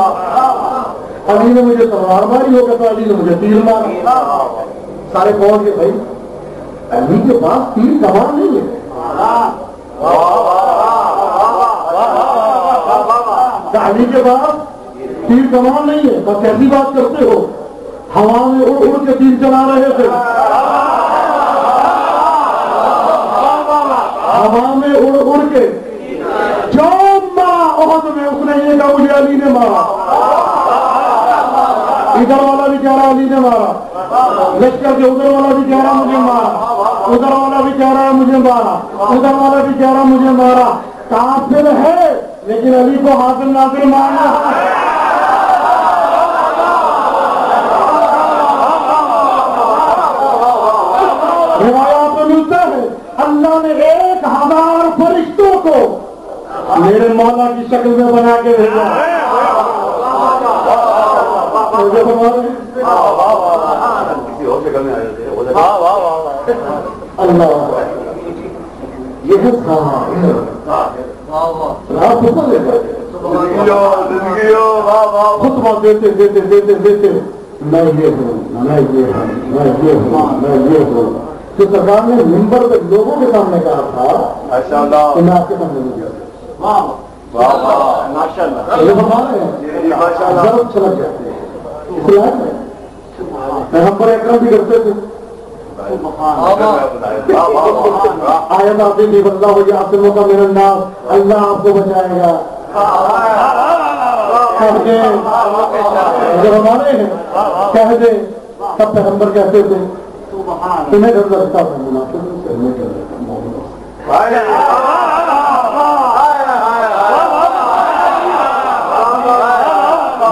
علی نے مجھے تلوار ماری, وہ کہتا علی نے مجھے تیر مارا. سارے پہنچ گئے, بھائی علی کے پاس تیر کمان نہیں ہے. علی کے پاس تیر کمان نہیں ہے. تو کیسی بات کرتے ہو؟ ہوا میں اڑ اڑ کے تیر چلا رہے تھے, ہوا میں اڑ اڑ کے. جو مارا احد میں اس نے یہ کہا مجھے علی نے مارا. ادھر والا بھی کہہ رہا علی نے مارا, لشکر کے ادھر والا بھی کہہ رہا مجھے مارا, ادھر والا بھی کہہ رہا ہے مجھے مارا, ادھر والا بھی کہہ رہا مجھے مارا. کافر ہے لیکن علی کو حاضر ناظر مارنا ہے. روایات میں ملتا ہے اللہ نے 1000 فرشتوں کو میرے مولا کی شکل میں بنا کے بھیجا. کسی اور شکل میں آئے تھے. اللہ یہ ہے خطبہ دیتے دیتے دیتے دیتے میں یہ ہوں, میں یہ ہوں, میں یہ ہوں, میں یہ ہوں. تو سرکار نے ممبر پہ لوگوں کے سامنے کہا تھا کہ میں آپ کے سامنے نہیں گیا. ضرورت چلک جاتے ہیں اسلام میں. پیغمبر اکرم بھی کرتے تھے. آیت آتی تھی واللہ یعصمک من الناس, اللہ آپ کو بچائے گا. جب ہمارے ہیں کہہ دے تب پیغمبر کہتے تھے تمہیں ڈر لگتا تھا منافق سے, ہمیں ڈر لگتا مومن.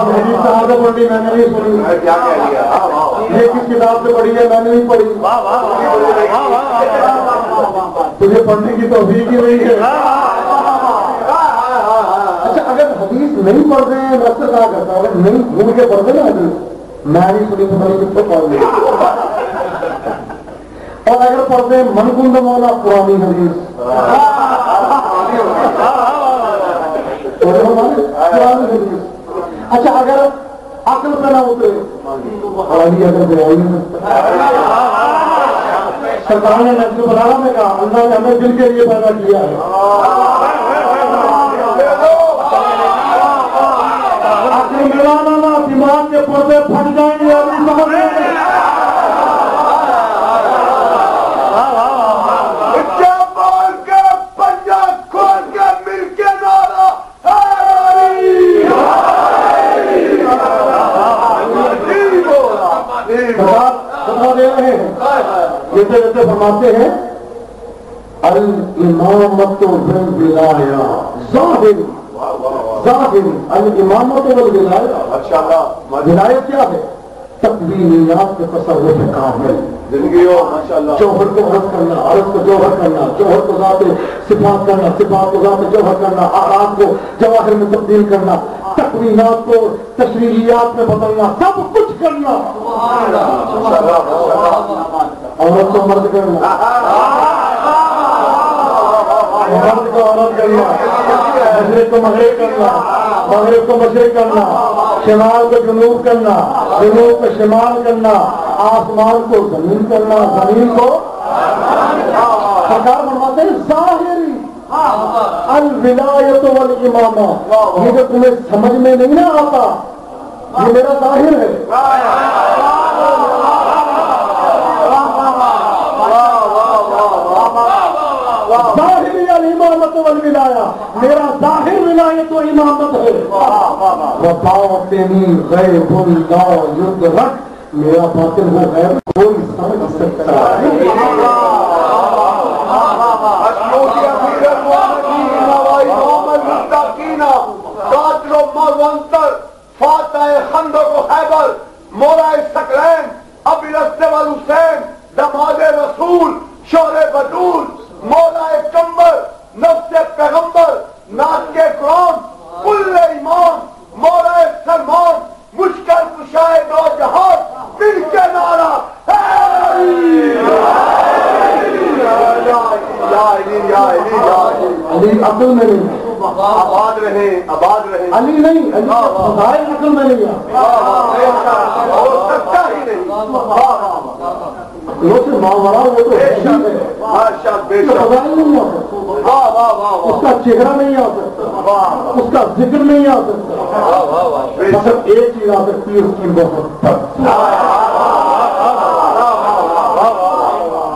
میری صحابہ پڑھی میں نے نہیں سنی, یہ کس کتاب سے پڑھی ہے میں نے نہیں پڑھی. تجھے پڑھنے کی توفیق ہی نہیں ہے. اچھا اگر حدیث نہیں پڑھتے ہیں میں سے کہا کرتا ہوں, اگر نہیں گھوم کے پڑھتے نا حدیث میں نہیں سنی تو میں کس کو پڑھ لوں. اور اگر پڑھتے ہیں من کند مولا پرانی حدیث, پرانی حدیث. اچھا اگر عقل پہ نہ ہوتے سرکار نے نجم البلاغہ میں کہا اللہ نے ہمیں دل کے لیے پیدا کیا ہے. عقل ملانا نہ دماغ کے پردے پھٹ جائیں گے ابھی سمجھ لیں گے. دے رہے ہیں جیسے جیسے فرماتے ہیں الامامت والولایہ ظاہر ظاہر الامامت والولایہ. ولایت کیا ہے؟ تقویمیات کے تصرف کامل زندگی ہو ماشاءاللہ. جوہر کو عرض کرنا, عرض کو جوہر کرنا, جوہر کو ذات صفات کرنا, صفات کو ذات جوہر کرنا, آرات کو جواہر میں تبدیل کرنا, تقویمات کو تشریحیات میں بدلنا, سب کچھ کرنا. عورت کو مرد کرنا, مرد کو عورت کرنا, مشرق کو مغرب کرنا, مغرب کو مشرق کرنا, شمال کو جنوب کرنا, جنوب کو شمال کرنا, آسمان کو زمین کرنا, زمین کو سرکار بنواتے ہیں ظاہری الولایت والامامہ. یہ جو تمہیں سمجھ میں نہیں نہ آتا یہ میرا ظاہر ہے. ظاہری الامامت والولایہ, میرا ظاہر ولایت و امامت ہے. وباطنی غیب لا یدرک, میرا باطن وہ غیب کوئی سمجھ سکتا ہے. فاتح خندق و خیبر, مولا ثقلین, ابی الاسود والحسین, دماد رسول, شوہر بدول, مولا کمبر, نفس پیغمبر, ناز کے قرآن, کل ایمان, مولا سلمان, مشکل کشائے دو جہان, مل کے نعرہ علی عقل میں نہیں, آباد رہے, آباد رہے. علی نہیں, علی فضائل عقل میں نہیں, اور سچا ہی نہیں. وہ سے ماورا وہ تو فضائل نہیں آ سکتا، اس کا چہرہ نہیں آ سکتا، اس کا ذکر نہیں آ سکتا، مگر ایک چیز آ سکتی ہے اس کی محبت،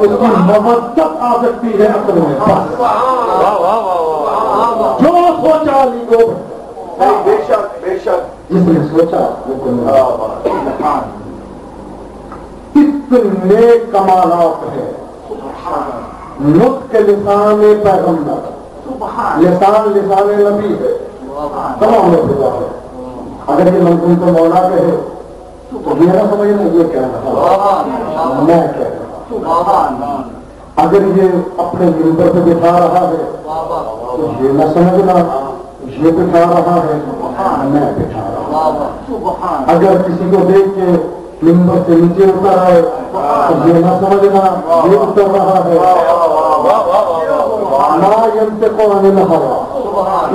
اس کی محبت آ سکتی ہے اصل میں بس جو سوچا علی کو بے شک بے شک جس نے سوچا کتنے کمالات ہیں نطق لسان پیغمبر، لسان نبی ہے، تمام خدا ہے۔ اگر یہ منظوم تو مولا کہے تو میرا سمجھنا یہ کہہ رہا میں کہہ رہا، اگر یہ اپنے منبر پہ بٹھا رہا ہے تو یہ نہ سمجھنا یہ بٹھا رہا ہے میں بٹھا رہا ہوں، اگر کسی کو دیکھ کے منبر سے نیچے اتر ہے تو یہ نہ سمجھنا یہ اتر رہا ہے، لا ينطق عن الهوى،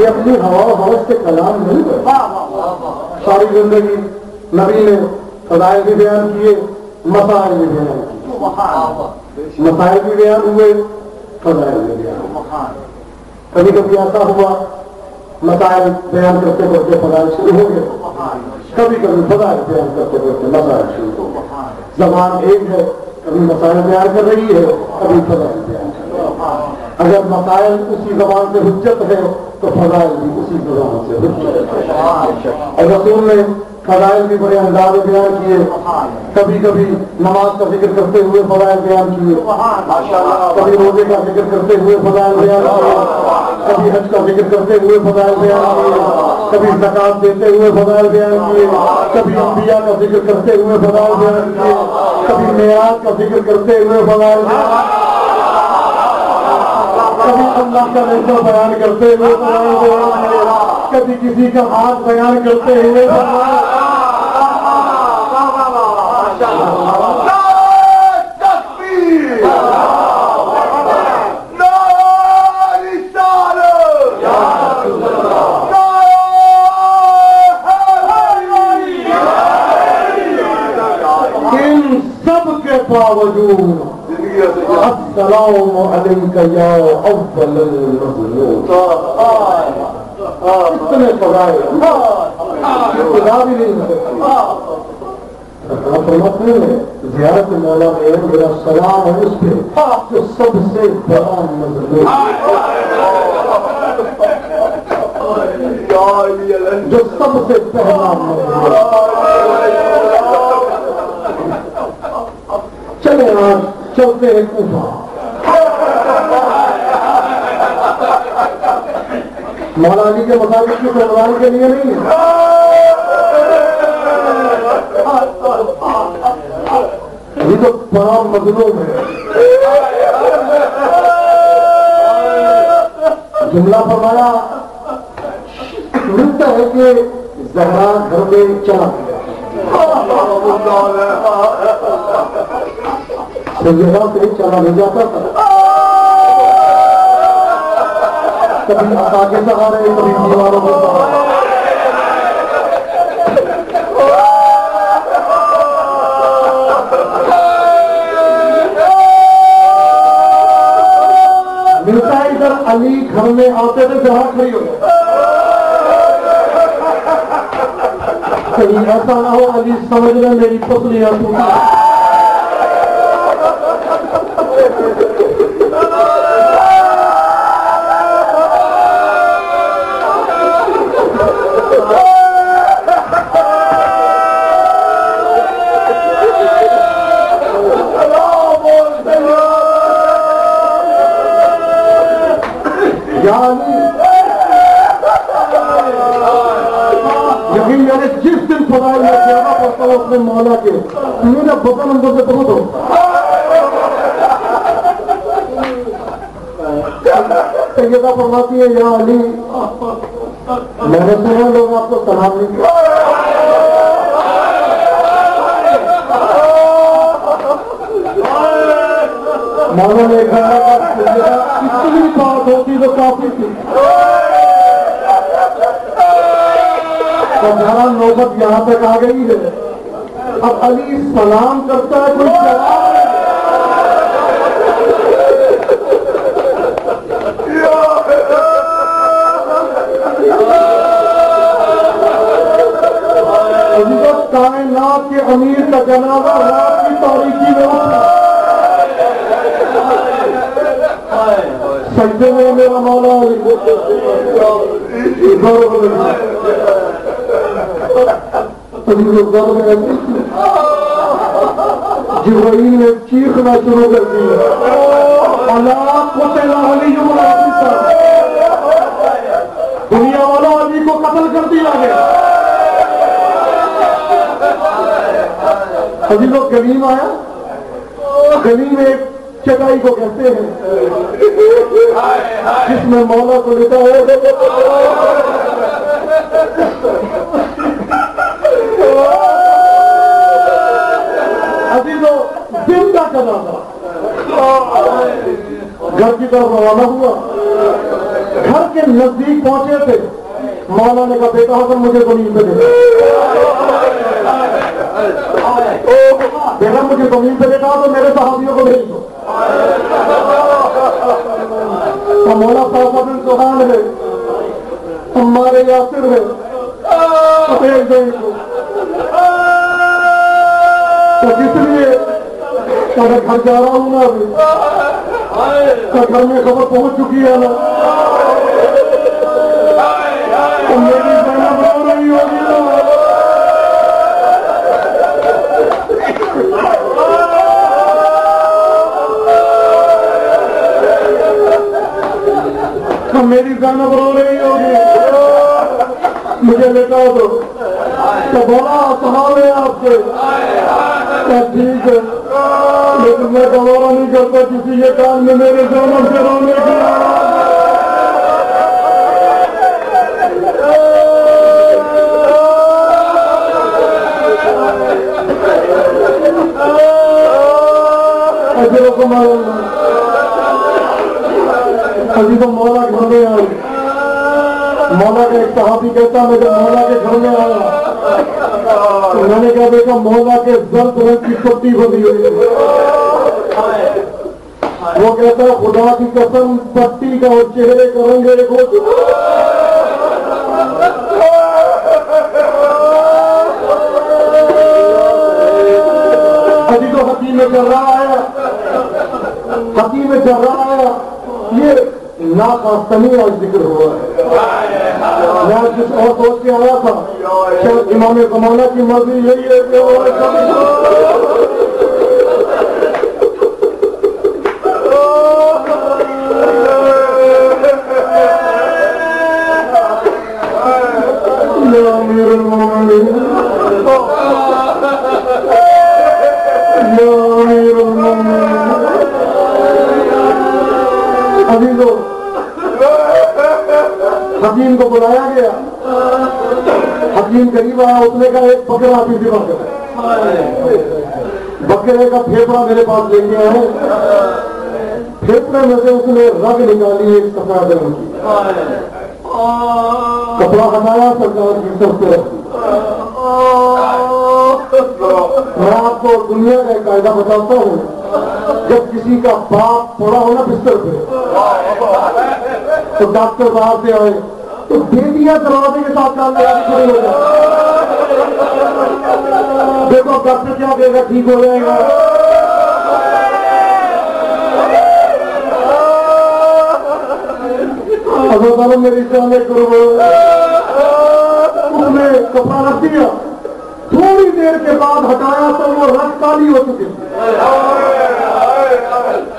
یہ اپنی ہوا و ہوش سے کلام نہیں کرتا۔ ساری زندگی نبی نے فضائل بھی بیان کیے، مسائل بھی بیان کیے، مسائل بھی بیان ہوئے، فضائل بھی بیان ہوئے۔ کبھی کبھی ایسا ہوا مسائل بیان کرتے کرتے فضائل شروع ہو گئے، کبھی کبھی فضائل بیان کرتے کرتے مسائل شروع ہو گئے۔ زبان ایک ہے، کبھی مسائل بیان کر رہی ہے، کبھی فضائل بیان کر رہی ہے۔ اگر مسائل اسی زبان سے حجت ہے تو فضائل بھی اسی زبان سے حجت ہے۔ اور رسول نے فضائل بھی بڑے انداز میں بیان کیے، کبھی کبھی نماز کا ذکر کرتے ہوئے فضائل بیان کیے، کبھی روزے کا ذکر کرتے ہوئے فضائل بیان کیے، کبھی حج کا ذکر کرتے ہوئے فضائل بیان کیے، کبھی زکات دیتے ہوئے فضائل بیان کیے، کبھی انبیاء کا ذکر کرتے ہوئے فضائل بیان کیے، کبھی معراج کا ذکر کرتے ہوئے فضائل بیان کیے، کبھی اللہ کا نظر بیان کرتے ہوئے فضائل بیان کیے، کبھی کسی کا ہاتھ بیان کرتے ہوئے ان سب کے باوجود السلام علیک یا اول المظلوم، اتنے فضائل خدا بھی نہیں سکتی۔ فرماتے ہیں زیارت مولا میں میرا سلام ہے اس پہ جو سب سے بڑا مظلوم، جو سب سے پہلا مظلوم۔ چلے آج چلتے ہیں کوفہ، مولا علی کے مطابق کی سلمان کے لیے نہیں ہے، یہ تو بڑا مظلوم ہے۔ جملہ فرمایا ملتا ہے کہ زہرا گھر میں چلا گیا، سیدہ سے چلا نہیں جاتا تھا، کبھی عصا کے سہارے کبھی دیواروں کے سہارے، ملتا ہے ادھر علی گھر میں آتے تھے جہاں کھڑی ہو گئے، کہیں ایسا نہ ہو علی سمجھ لیں میری پسلیاں ٹوٹی۔ یقین میں نے جس دن فضائل میں زیادہ پڑھتا ہوں اپنے مولا کے میرا بطن اندر سے بہت ہو، سیدہ فرماتی ہے یا علی میں نے سنا لوگ آپ کو سلام نہیں کیا، مولا نے ایک گھنٹہ کا اتنی بات ہوتی تو کافی تھی، جہاں نوبت یہاں تک آ گئی ہے، اب علی سلام کرتا ہے کوئی جواب نہیں، سجدے میں میرا مولا جبرائیل نے چیخنا شروع کر دی، اللہ قتل علی دنیا والا علی کو قتل کر دیا گیا۔ عزیزوں گلیم آیا، گلیم ایک چٹائی کو کہتے ہیں جس میں مولا کو لیتا ہے۔ عزیزوں دن کا چلا تھا، گھر کی طرف روانہ ہوا، گھر کے نزدیک پہنچے تھے، مولا نے کہا بیٹا حسن مجھے زمین پہ دے، بیٹا مجھے زمین پہ دیتا تو میرے صحابیوں کو بھیج دو۔ مولا صاحب بن سبحان ہے، ہمارے یاسر ہے، بھیج دو ان کو۔ تو کس لیے میں گھر جا رہا ہوں نا، ابھی گھر میں خبر پہنچ چکی ہے نا، میری زینب رو رہی ہوگی نا۔ میری زینب رو رہی ہوگی، مجھے لٹا دو۔ تو بولا سوال ہے آپ سے، ٹھیک ہے لیکن میں گوارا نہیں کرتا کسی کے کان میں میرے زینب سے رونے کی۔ اجروں کو معلوم ابھی تو مولا گھر میں آئی، مولا کا ایک صحابی کہتا میں جب مولا کے گھر میں آیا تو میں نے کہا دیکھا مولا کے زرد رنگ کی پٹی بندی ہوئی ہے۔ وہ کہتا ہے خدا کی قسم پٹی کا اور چہرے کا رنگ ایک ہو چکا۔ ابھی تو حکیم جرح آیا، حکیم جرح آیا، یہ ناخواستنی آج ذکر ہوا ہے۔ میں جس اور سوچ کے آیا تھا شاید امام زمانہ کی مرضی یہی ہے کہ یا امیر المومنین، یا امیر المومنین۔ عزیزو حکیم کو بلایا گیا، حکیم قریب آیا، اس نے کہا ایک بکرا آپ ذبح کریں، بکرے کا پھیپڑا میرے پاس لے کے آئے، پھیپڑے میں سے اس نے رگ نکالی ایک سفید رنگ کی، کپڑا ہٹایا سرکار کی سب سے رکھی۔ میں آپ کو دنیا کا ایک قاعدہ بتاتا ہوں، جب کسی کا باپ پڑا ہونا بستر پہ تو ڈاکٹر باہر سے آئے تو بیٹیاں دروازے کے ساتھ کام لگا کے کھڑی ہو جائے، دیکھو ڈاکٹر کیا کہے گا ٹھیک ہو جائے گا۔ اللہ تعالیٰ میری جان کرو، اس نے کپڑا رکھ دیا، تھوڑی دیر کے بعد ہٹایا تو وہ رنگ کالی ہو چکی۔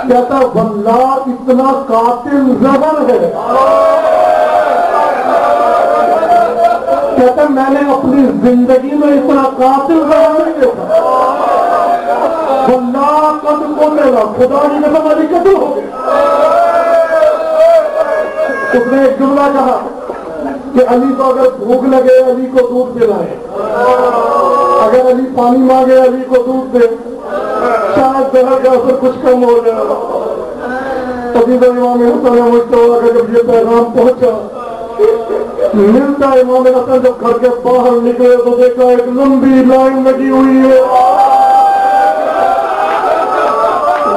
کہتا واللہ اتنا قاتل زبر ہے، کہتا میں نے اپنی زندگی میں اتنا قاتل زبر نہیں دیکھا، واللہ قد قتل، خدا کی قسم علی قتل ہو گیا۔ اس نے ایک جملہ کہا کہ علی کو اگر بھوک لگے علی کو دودھ پلائے، اگر علی پانی مانگے علی کو دودھ دے، شاید زہر کا اثر کچھ کم ہو جائے۔ عزیز امام حسن مجتبیٰ کا جب یہ پیغام پہنچا، ملتا امام حسن جب گھر کے باہر نکلے تو دیکھا ایک لمبی لائن لگی ہوئی ہے،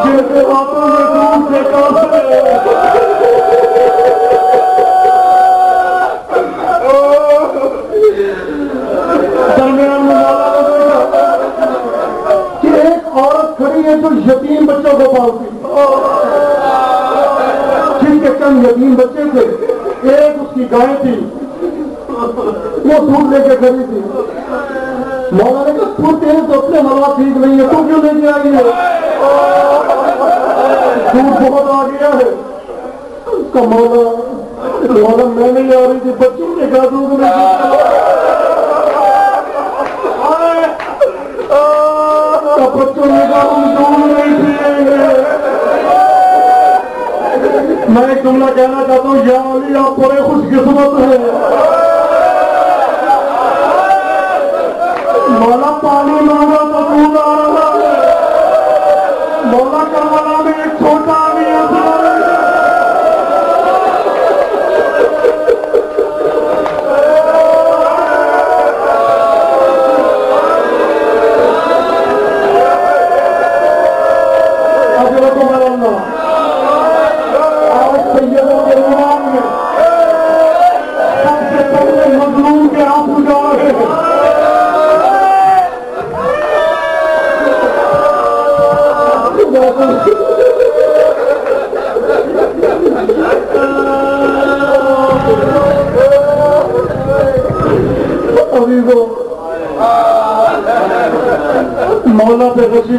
جیسے ہاتھوں میں دودھ سے کاسے۔ درمیان میں کہ ایک عورت کھڑی ہے جو یتیم بچوں کو پالتی، جن کے چند یتیم بچے تھے، ایک اس کی گائے تھی، وہ دودھ لے کے کھڑی تھی. مولا نے کہا تو تیرے تو اپنے حالات ٹھیک نہیں ہے، تو کیوں لے کے آئی ہے؟ دودھ بہت آ گیا ہے. اس کا مولا میں نہیں آ رہی تھی، بچوں نے کہا دودھ لے بچوں نے کہا ہم دودھ نہیں پیئیں گے. میں ایک جملہ کہنا چاہتا ہوں، یا علی آپ بڑے خوش قسمت ہیں. مولا پانی مانگا تو دودھ آ رہا ہے. مولا کربلا میں ایک چھوٹا آدمی مظلوم کے آپ جا رہے ہیں. مولا پہ غشی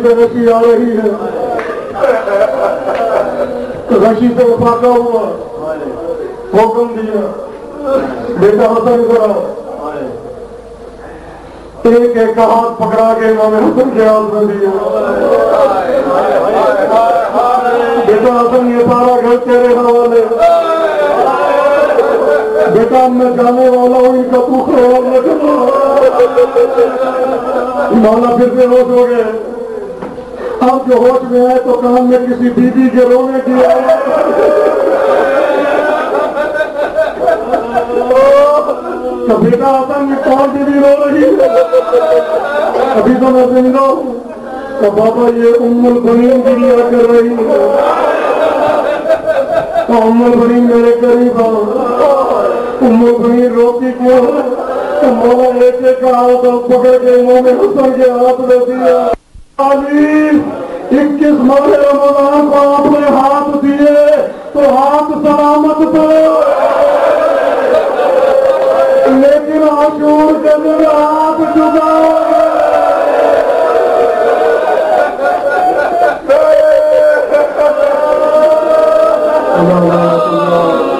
آ رہی ہے. غشی سے افاقہ ہوا، حکم دیا بیٹا حسن کرا. ایک ایک کا ہاتھ پکڑا کے امام حسن کے ہاتھ میں دیا. بیٹا حسن یہ سارا گھر تیرے حوالے. بیٹا میں جانے والا ہوں، ان کا تو خیال نہ کرنا. مولا پھر سے ہوش ہو گئے. اب جو ہوش میں آئے تو کان میں کسی بیوی کے رونے کی تو بیٹا حسن میں کون بیوی رو رہی ہے؟ ابھی تو میں زندہ ہوں. تو بابا یہ ام البنین کی لیا کر رہی ہے. تو ام البنین میرے قریب آؤ. ام البنین روتی کیوں ہے؟ تو مولا ایک ایک کا ہاتھ پکڑ کے امام حسن کے ہاتھ میں دیا. 21 ماہ رمضان کو آپ نے ہاتھ دیے تو ہاتھ سلامت تھے، لیکن عاشور کے دن ہاتھ چکا. اللہ